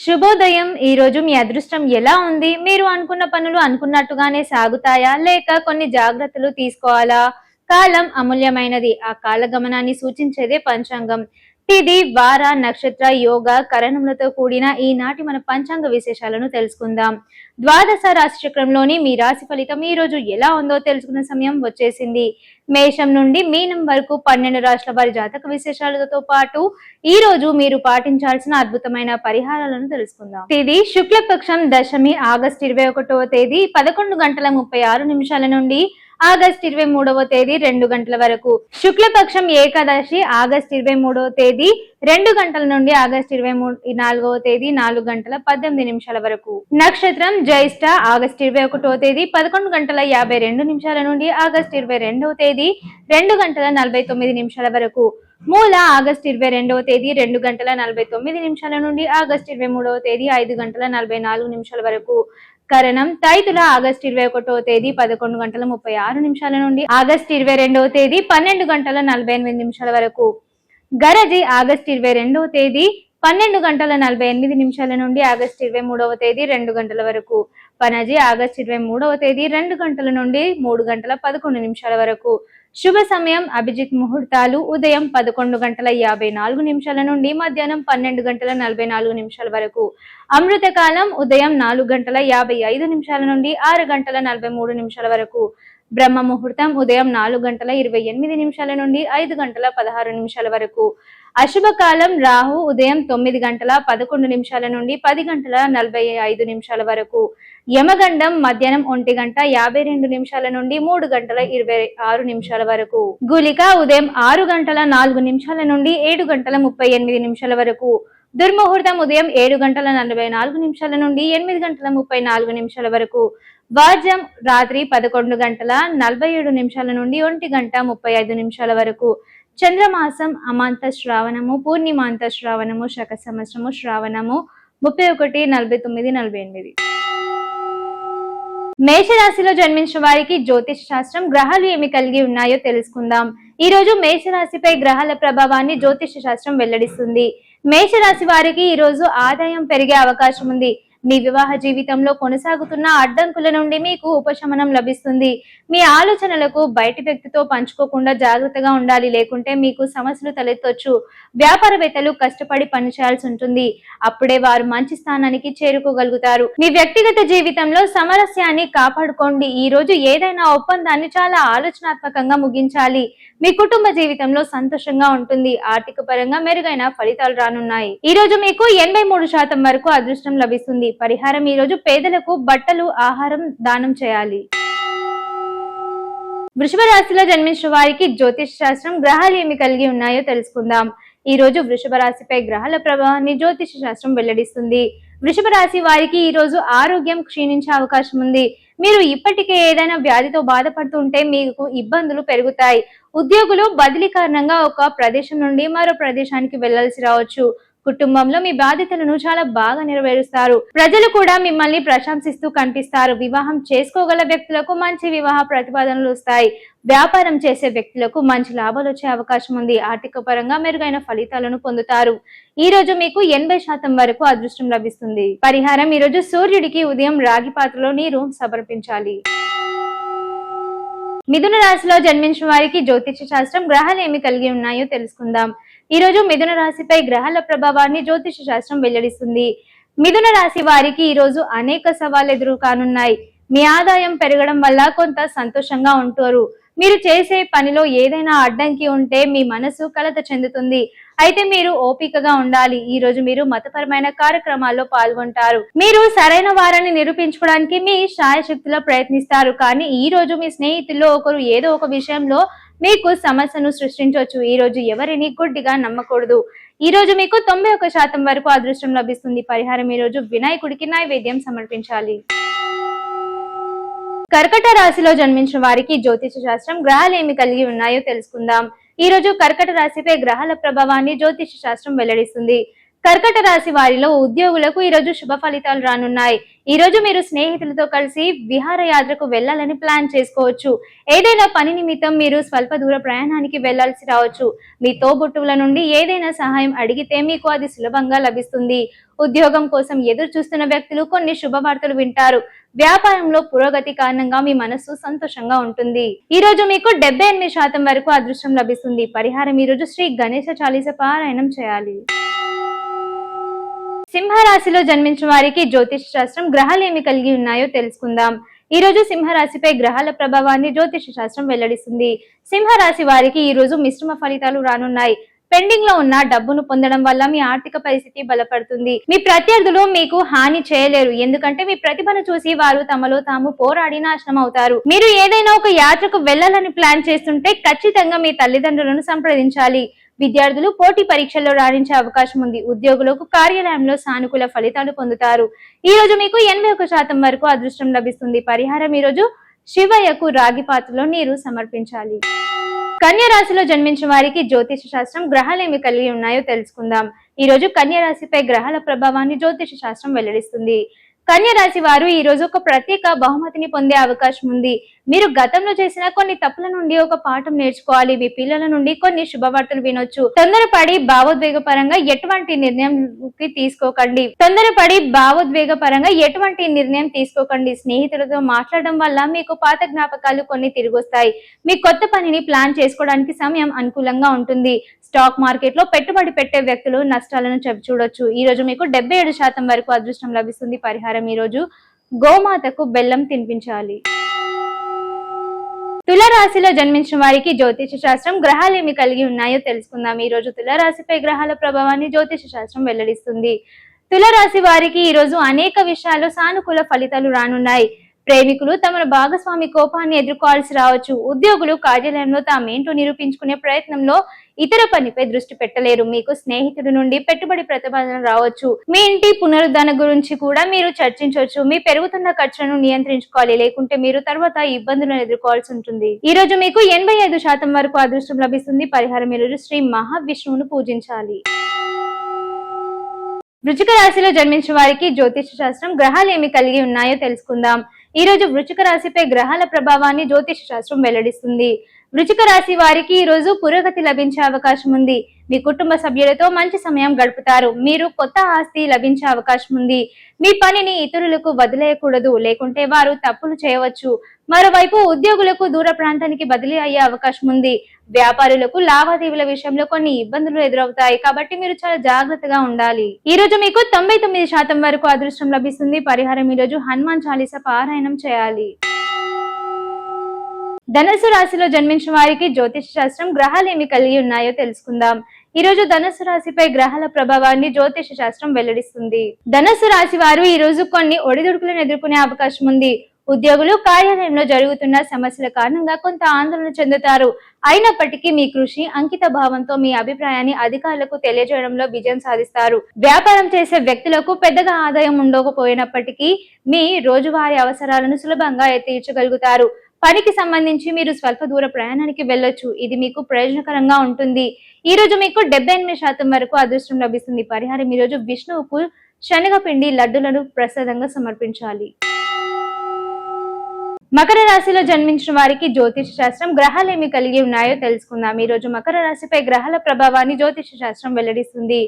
శుభోదయం. ఈ రోజు మీ అదృష్టం ఎలా ఉంది? మీరు అనుకున్న పనులు అనుకున్నట్టుగానే సాగుతాయా, లేక కొన్ని జాగ్రత్తలు తీసుకోవాలా? కాలం అమూల్యమైనది. ఆ కాల గమనాన్ని సూచించేదే పంచాంగం. తిథి, వార, నక్షత్ర, యోగ, కరణములతో కూడిన ఈనాటి మన పంచాంగ విశేషాలను తెలుసుకుందాం. ద్వాదశ రాశి చక్రంలోని మీ రాశి ఫలితం ఈ రోజు ఎలా ఉందో తెలుసుకునే సమయం వచ్చేసింది. మేషం నుండి మీనం వరకు 12 రాశుల వారి జాతక విశేషాలతో పాటు ఈ రోజు మీరు పాటించాల్సిన అద్భుతమైన పరిహారాలను తెలుసుకుందాం. తేదీ శుక్లపక్షం దశమి ఆగస్టు 21వ తేదీ 11:36 నుండి ఆగస్టు 23వ తేదీ 2 గంటల వరకు. శుక్లపక్షం ఏకాదశి ఆగస్టు 23వ తేదీ 2 గంటల నుండి ఆగస్టు 24వ తేదీ 4:18 వరకు. నక్షత్రం జ్యేష్ఠ ఆగస్టు 21వ తేదీ 11:52 నుండి ఆగస్టు 22వ తేదీ 2:49 వరకు. మూల ఆగస్టు 22వ తేదీ 2:49 నుండి ఆగస్టు 23వ తేదీ 5:44 వరకు. కరణం తైతుల ఆగస్టు 21వ తేదీ 11:36 నుండి ఆగస్టు 22వ తేదీ 12:48 వరకు. గరజి ఆగస్టు 22వ తేదీ 12:48 నుండి ఆగస్టు 23వ తేదీ 2 గంటల వరకు. పనజి ఆగస్టు 23వ తేదీ 2 గంటల నుండి 3:11 వరకు. శుభ సమయం అభిజిత్ ముహూర్తాలు ఉదయం 11:54 నుండి మధ్యాహ్నం 12:44 వరకు. అమృత కాలం ఉదయం 4:55 నుండి 6:43 వరకు. బ్రహ్మ ముహూర్తం ఉదయం 4:28 నుండి 5:16 వరకు. అశుభ కాలం రాహు ఉదయం 9:11 నుండి 10:45 వరకు. యమగండం మధ్యాహ్నం 1:52 నుండి 3:26 వరకు. గులిక ఉదయం 6:04 నుండి 7:38 వరకు. దుర్ముహూర్తం ఉదయం 7:44 నుండి 8:34 వరకు. వాజ్యం రాత్రి 11:47 నుండి 1:35 వరకు. చంద్రమాసం అమాంత శ్రావణము, పూర్ణిమాంత శ్రావణము, శక సంవత్సరము శ్రావణము 31:49:48. మేషరాశిలో జన్మించిన వారికి జ్యోతిష శాస్త్రం గ్రహాలు ఏమి కలిగి ఉన్నాయో తెలుసుకుందాం. ఈ రోజు మేషరాశిపై గ్రహాల ప్రభావాన్ని జ్యోతిష శాస్త్రం వెల్లడిస్తుంది. మేషరాశి వారికి ఈ రోజు ఆదాయం పెరిగే అవకాశం ఉంది. మీ వివాహ జీవితంలో కొనసాగుతున్న అడ్డంకుల నుండి మీకు ఉపశమనం లభిస్తుంది. మీ ఆలోచనలకు బయటి వ్యక్తితో పంచుకోకుండా జాగ్రత్తగా ఉండాలి, లేకుంటే మీకు సమస్యలు తలెత్తొచ్చు. వ్యాపారవేత్తలు కష్టపడి పనిచేయాల్సి ఉంటుంది. అప్పుడే వారు మంచి స్థానానికి చేరుకోగలుగుతారు. మీ వ్యక్తిగత జీవితంలో సామరస్యాన్ని కాపాడుకోండి. ఈ రోజు ఏదైనా ఒప్పందాన్ని చాలా ఆలోచనాత్మకంగా ముగించాలి. మీ కుటుంబ జీవితంలో సంతోషంగా ఉంటుంది. ఆర్థిక పరంగా మెరుగైన ఫలితాలు రానున్నాయి. ఈ రోజు మీకు 83% వరకు అదృష్టం లభిస్తుంది. పరిహారం ఈ రోజు పేదలకు బట్టలు, ఆహారం దానం చేయాలి. వృషభ రాశిలో జన్మించిన వారికి జ్యోతిష్ శాస్త్రం గ్రహాలు ఏమి కలిగి ఉన్నాయో తెలుసుకుందాం. ఈ రోజు వృషభ రాశిపై గ్రహాల ప్రభావాన్ని జ్యోతిష శాస్త్రం వెల్లడిస్తుంది. వృషభ రాశి వారికి ఈ రోజు ఆరోగ్యం క్షీణించే అవకాశం ఉంది. మీరు ఇప్పటికే ఏదైనా వ్యాధితో బాధపడుతుంటే మీకు ఇబ్బందులు పెరుగుతాయి. ఉద్యోగులు బదిలీ కారణంగా ఒక ప్రదేశం నుండి మరో ప్రదేశానికి వెళ్లాల్సి రావచ్చు. కుటుంబంలో మీ బాధ్యతలను చాలా బాగా నెరవేరుస్తారు. ప్రజలు కూడా మిమ్మల్ని ప్రశంసిస్తూ కనిపిస్తారు. వివాహం చేసుకోగల వ్యక్తులకు మంచి వివాహ ప్రతిపాదనలు వస్తాయి. వ్యాపారం చేసే వ్యక్తులకు మంచి లాభాలు వచ్చే అవకాశం ఉంది. ఆర్థిక పరంగా మెరుగైన ఫలితాలను పొందుతారు. ఈ రోజు మీకు 80% వరకు అదృష్టం లభిస్తుంది. పరిహారం ఈ రోజు సూర్యుడికి ఉదయం రాగి పాత్రలో నీరు సమర్పించాలి. మిథున రాశిలో జన్మించిన వారికి జ్యోతిష శాస్త్రం గ్రహాలు ఏమి కలిగి ఉన్నాయో తెలుసుకుందాం. ఈ రోజు మిథున రాశిపై గ్రహాల ప్రభావాన్ని జ్యోతిష శాస్త్రం వెల్లడిస్తుంది. మిథున రాశి వారికి ఈ రోజు అనేక సవాళ్లు ఎదురు కానున్నాయి. మీ ఆదాయం పెరగడం వల్ల కొంత సంతోషంగా ఉంటారు. మీరు చేసే పనిలో ఏదైనా అడ్డంకి ఉంటే మీ మనసు కలత చెందుతుంది. అయితే మీరు ఓపికగా ఉండాలి. ఈ రోజు మీరు మతపరమైన కార్యక్రమాల్లో పాల్గొంటారు. మీరు సరైన వారిని నిరూపించుకోవడానికి మీ శాయశక్తిలో ప్రయత్నిస్తారు. కానీ ఈ రోజు మీ స్నేహితుల్లో ఒకరు ఏదో ఒక విషయంలో మీకు సమస్యను సృష్టించవచ్చు. ఈ రోజు ఎవరిని గుడ్డిగా నమ్మకూడదు. ఈ రోజు మీకు 91% వరకు అదృష్టం లభిస్తుంది. పరిహారం ఈ రోజు వినాయకుడికి నైవేద్యం సమర్పించాలి. కర్కట రాశిలో జన్మించిన వారికి జ్యోతిష శాస్త్రం గ్రహాలు ఏమి కలిగి ఉన్నాయో తెలుసుకుందాం. ఈ రోజు కర్కట రాశిపై గ్రహాల ప్రభావాన్ని జ్యోతిష శాస్త్రం వెల్లడిస్తుంది. కర్కట రాశి వారిలో ఉద్యోగులకు ఈ రోజు శుభ ఫలితాలు రానున్నాయి. ఈ రోజు మీరు స్నేహితులతో కలిసి విహారయాత్రకు వెళ్లాలని ప్లాన్ చేసుకోవచ్చు. ఏదైనా పని నిమిత్తం మీరు స్వల్ప దూర ప్రయాణానికి వెళ్లాల్సి రావచ్చు. మీ తోబుట్టువుల నుండి ఏదైనా సహాయం అడిగితే మీకు అది సులభంగా లభిస్తుంది. ఉద్యోగం కోసం ఎదురు చూస్తున్న వ్యక్తులు కొన్ని శుభవార్తలు వింటారు. వ్యాపారంలో పురోగతి కారణంగా మీ మనస్సు సంతోషంగా ఉంటుంది. ఈ రోజు మీకు 78% వరకు అదృష్టం లభిస్తుంది. పరిహారం ఈ రోజు శ్రీ గణేశ చాలీస పారాయణం చేయాలి. సింహరాశిలో జన్మించిన వారికి జ్యోతిష శాస్త్రం గ్రహాలు ఏమి కలిగి ఉన్నాయో తెలుసుకుందాం. ఈ రోజు సింహరాశిపై గ్రహాల ప్రభావాన్ని జ్యోతిష శాస్త్రం వెల్లడిస్తుంది. సింహరాశి వారికి ఈ రోజు మిశ్రమ ఫలితాలు రానున్నాయి. పెండింగ్ లో ఉన్న డబ్బును పొందడం వల్ల మీ ఆర్థిక పరిస్థితి బలపడుతుంది. మీ ప్రత్యర్థులు మీకు హాని చేయలేరు, ఎందుకంటే మీ ప్రతిభను చూసి వారు తమలో తాము పోరాడి నాశనం అవుతారు. మీరు ఏదైనా ఒక యాత్రకు వెళ్లాలని ప్లాన్ చేస్తుంటే ఖచ్చితంగా మీ తల్లిదండ్రులను సంప్రదించాలి. విద్యార్థులు పోటీ పరీక్షల్లో రాణించే అవకాశం ఉంది. ఉద్యోగులకు కార్యాలయంలో సానుకూల ఫలితాలు పొందుతారు. ఈ రోజు మీకు 81% వరకు అదృష్టం లభిస్తుంది. పరిహారం ఈ రోజు శివయ్యకు రాగి పాత్రలో నీరు సమర్పించాలి. కన్యా రాశిలో జన్మించిన వారికి జ్యోతిష శాస్త్రం గ్రహాలు ఏమి కలిగి ఉన్నాయో తెలుసుకుందాం. ఈ రోజు కన్యా రాశిపై గ్రహాల ప్రభావాన్ని జ్యోతిష శాస్త్రం వెల్లడిస్తుంది. కన్యా రాశి వారు ఈ రోజు ఒక ప్రత్యేక బహుమతిని పొందే అవకాశం ఉంది. మీరు గతంలో చేసిన కొన్ని తప్పుల నుండి ఒక పాఠం నేర్చుకోవాలి. మీ పిల్లల నుండి కొన్ని శుభవార్తలు వినొచ్చు. తొందరపడి భావోద్వేగపరంగా ఎటువంటి నిర్ణయం తీసుకోకండి. స్నేహితులతో మాట్లాడడం వల్ల మీకు పాత జ్ఞాపకాలు కొన్ని తిరిగొస్తాయి. మీ కొత్త పనిని ప్లాన్ చేసుకోవడానికి సమయం అనుకూలంగా ఉంటుంది. స్టాక్ మార్కెట్ లో పెట్టుబడి పెట్టే వ్యక్తులు నష్టాలను చూడొచ్చు. ఈ రోజు మీకు 77% వరకు అదృష్టం లభిస్తుంది. పరిహారం ఈ రోజు గోమాతకు బెల్లం తినిపించాలి. తులారాశిలో జన్మించిన వారికి జ్యోతిష శాస్త్రం గ్రహాలు ఏమి కలిగి ఉన్నాయో తెలుసుకుందాం. ఈ రోజు తులారాశిపై గ్రహాల ప్రభావాన్ని జ్యోతిష శాస్త్రం వెల్లడిస్తుంది. తులారాశి వారికి ఈ రోజు అనేక విషయాల్లో సానుకూల ఫలితాలు రానున్నాయి. ప్రేమికులు తమ భాగస్వామి కోపాన్ని ఎదుర్కోవాల్సి రావచ్చు. ఉద్యోగులు కార్యాలయంలో తామేంటో నిరూపించుకునే ప్రయత్నంలో ఇతర పనిపై దృష్టి పెట్టలేరు. మీకు స్నేహితుడి నుండి పెట్టుబడి ప్రతిపాదన రావచ్చు. మీ ఇంటి పునరుద్ధరణ గురించి కూడా మీరు చర్చించవచ్చు. మీ పెరుగుతున్న ఖర్చులను నియంత్రించుకోవాలి, లేకుంటే మీరు తర్వాత ఇబ్బందులను ఎదుర్కోవాల్సి ఉంటుంది. ఈ రోజు మీకు 85% వరకు అదృష్టం లభిస్తుంది. పరిహారం ఈ రోజు శ్రీ మహావిష్ణువును పూజించాలి. వృశ్చిక రాశిలో జన్మించిన వారికి జ్యోతిష శాస్త్రం గ్రహాలు ఏమి కలిగి ఉన్నాయో తెలుసుకుందాం. ఈ రోజు వృశ్చిక రాశిపై గ్రహాల ప్రభావాన్ని జ్యోతిష శాస్త్రం వెల్లడిస్తుంది. వృశ్చిక రాశి వారికి ఈ రోజు పురోగతి లభించే అవకాశం ఉంది. మీ కుటుంబ సభ్యులతో మంచి సమయం గడుపుతారు. మీరు కొత్త ఆస్తి లభించే అవకాశం ఉంది. మీ పనిని ఇతరులకు వదిలేయకూడదు, లేకుంటే వారు తప్పులు చేయవచ్చు. మరోవైపు ఉద్యోగులకు దూర ప్రాంతానికి బదిలీ అయ్యే అవకాశం ఉంది. వ్యాపారులకు లావాదేవీల విషయంలో కొన్ని ఇబ్బందులు ఎదురవుతాయి, కాబట్టి మీరు చాలా జాగ్రత్తగా ఉండాలి. ఈ రోజు మీకు 99% వరకు అదృష్టం లభిస్తుంది. పరిహారం ఈ రోజు హనుమాన్ చాలీస పారాయణం చేయాలి. ధనుసు రాశిలో జన్మించిన వారికి జ్యోతిష శాస్త్రం గ్రహాలు ఏమి కలిగి ఉన్నాయో తెలుసుకుందాం. ఈ రోజు ధనుసు రాశిపై గ్రహాల ప్రభావాన్ని జ్యోతిష శాస్త్రం వెల్లడిస్తుంది. ధనుసు రాశి వారు ఈ రోజు కొన్ని ఒడిదుడుకులను ఎదుర్కొనే అవకాశం ఉంది. ఉద్యోగులు కార్యాలయంలో జరుగుతున్న సమస్యల కారణంగా కొంత ఆందోళన చెందుతారు. అయినప్పటికీ మీ కృషి, అంకిత భావంతో మీ అభిప్రాయాన్ని అధికారులకు తెలియజేయడంలో విజయం సాధిస్తారు. వ్యాపారం చేసే వ్యక్తులకు పెద్దగా ఆదాయం ఉండకపోయినప్పటికీ మీ రోజువారీ అవసరాలను సులభంగా తీర్చగలుగుతారు. పనికి సంబంధించి మీరు స్వల్ప దూర ప్రయాణానికి వెళ్ళొచ్చు. ఇది మీకు ప్రయోజనకరంగా ఉంటుంది. ఈ రోజు మీకు 78% వరకు అదృష్టం లభిస్తుంది. పరిహారం ఈ రోజు విష్ణువుకు శనగపిండి లడ్డులను ప్రసాదంగా సమర్పించాలి. మకర రాశిలో జన్మించిన వారికి జ్యోతిష శాస్త్రం గ్రహాలు ఏమి కలిగి ఉన్నాయో తెలుసుకుందాం. ఈ రోజు మకర రాశిపై గ్రహాల ప్రభావాన్ని జ్యోతిష శాస్త్రం వెల్లడిస్తుంది.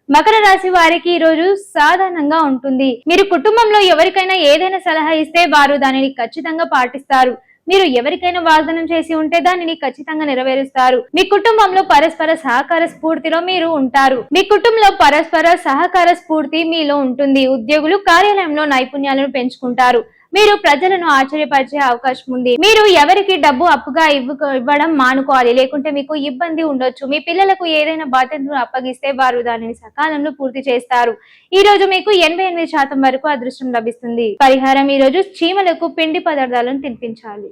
మకర రాశి వారికి ఈ రోజు సాధారణంగా ఉంటుంది. మీరు కుటుంబంలో ఎవరికైనా ఏదైనా సలహా ఇస్తే వారు దానిని ఖచ్చితంగా పాటిస్తారు. మీరు ఎవరికైనా వాగ్దానం చేసి ఉంటే దానిని ఖచ్చితంగా నెరవేరుస్తారు. మీ కుటుంబంలో పరస్పర సహకార స్ఫూర్తిలో మీరు ఉంటారు. మీలో ఉంటుంది. ఉద్యోగులు కార్యాలయంలో నైపుణ్యాలను పెంచుకుంటారు. మీరు ప్రజలను ఆశ్చర్యపరిచే అవకాశం ఉంది. మీరు ఎవరికి డబ్బు అప్పుగా ఇవ్వడం మానుకోవాలి, లేకుంటే మీకు ఇబ్బంది ఉండొచ్చు. మీ పిల్లలకు ఏదైనా బాధ్యతను అప్పగిస్తే వారు దానిని సకాలంలో పూర్తి చేస్తారు. ఈ రోజు మీకు 88% వరకు అదృష్టం లభిస్తుంది. పరిహారం ఈ రోజు చీమలకు పిండి పదార్థాలను తినిపించాలి.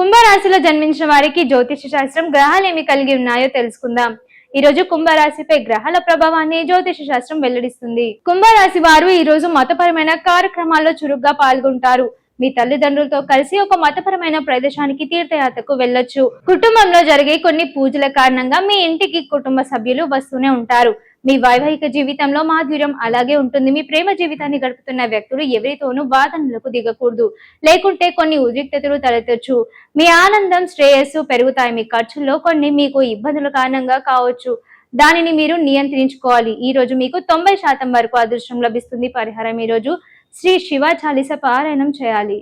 కుంభరాశిలో జన్మించిన వారికి జ్యోతిష శాస్త్రం గ్రహాలు ఏమి కలిగి ఉన్నాయో తెలుసుకుందాం. ఈ రోజు కుంభరాశిపై గ్రహాల ప్రభావాన్ని జ్యోతిష శాస్త్రం వెల్లడిస్తుంది. కుంభరాశి వారు ఈ రోజు మతపరమైన కార్యక్రమాల్లో చురుగ్గా పాల్గొంటారు. మీ తల్లిదండ్రులతో కలిసి ఒక మతపరమైన ప్రదేశానికి తీర్థయాత్రకు వెళ్ళొచ్చు. కుటుంబంలో జరిగే కొన్ని పూజల కారణంగా మీ ఇంటికి కుటుంబ సభ్యులు వస్తూనే ఉంటారు. మీ వైవాహిక జీవితంలో మాధుర్యం అలాగే ఉంటుంది. మీ ప్రేమ జీవితాన్ని గడుపుతున్న వ్యక్తులు ఎవరితోనూ వాదనలకు దిగకూడదు, లేకుంటే కొన్ని ఉద్రిక్తతలు తలెత్తొచ్చు. మీ ఆనందం శ్రేయస్సు పెరుగుతాయి. మీ ఖర్చుల్లో కొన్ని మీకు ఇబ్బందుల కారణంగా కావచ్చు, దానిని మీరు నియంత్రించుకోవాలి. ఈ రోజు మీకు 90% వరకు అదృష్టం లభిస్తుంది. పరిహారం: ఈ రోజు శ్రీ శివ చాలీస పారాయణం చేయాలి.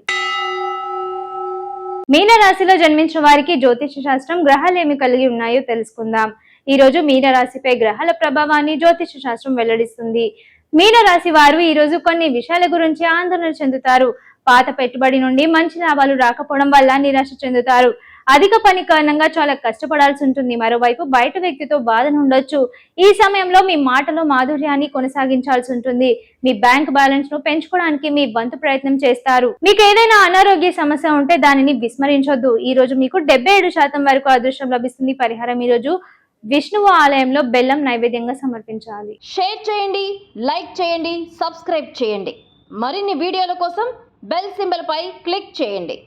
మీనరాశిలో జన్మించిన వారికి జ్యోతిష శాస్త్రం గ్రహాలు ఏమి కలిగి ఉన్నాయో తెలుసుకుందాం. ఈ రోజు మీనరాశిపై గ్రహాల ప్రభావాన్ని జ్యోతిష శాస్త్రం వెల్లడిస్తుంది. మీనరాశి వారు ఈ రోజు కొన్ని విషయాల గురించి ఆందోళన చెందుతారు. పాత పెట్టుబడి నుండి మంచి లాభాలు రాకపోవడం వల్ల నిరాశ చెందుతారు. అధిక పని కారణంగా చాలా కష్టపడాల్సి ఉంటుంది. మరోవైపు బయట వ్యక్తితో బాధను ఉండొచ్చు. ఈ సమయంలో మీ మాటలో మాధుర్యాన్ని కొనసాగించాల్సి ఉంటుంది. మీ బ్యాంక్ బ్యాలెన్స్ ను పెంచుకోవడానికి మీ వంతు ప్రయత్నం చేస్తారు. మీకు ఏదైనా అనారోగ్య సమస్య ఉంటే దానిని విస్మరించొద్దు. ఈ రోజు మీకు 77% వరకు అదృష్టం లభిస్తుంది. పరిహారం: ఈ రోజు విష్ణువు ఆలయంలో బెల్లం నైవేద్యంగా సమర్పించాలి. షేర్ చేయండి, లైక్ చేయండి, సబ్స్క్రైబ్ చేయండి. మరిన్ని వీడియోల కోసం బెల్ సింబల్ పై క్లిక్ చేయండి.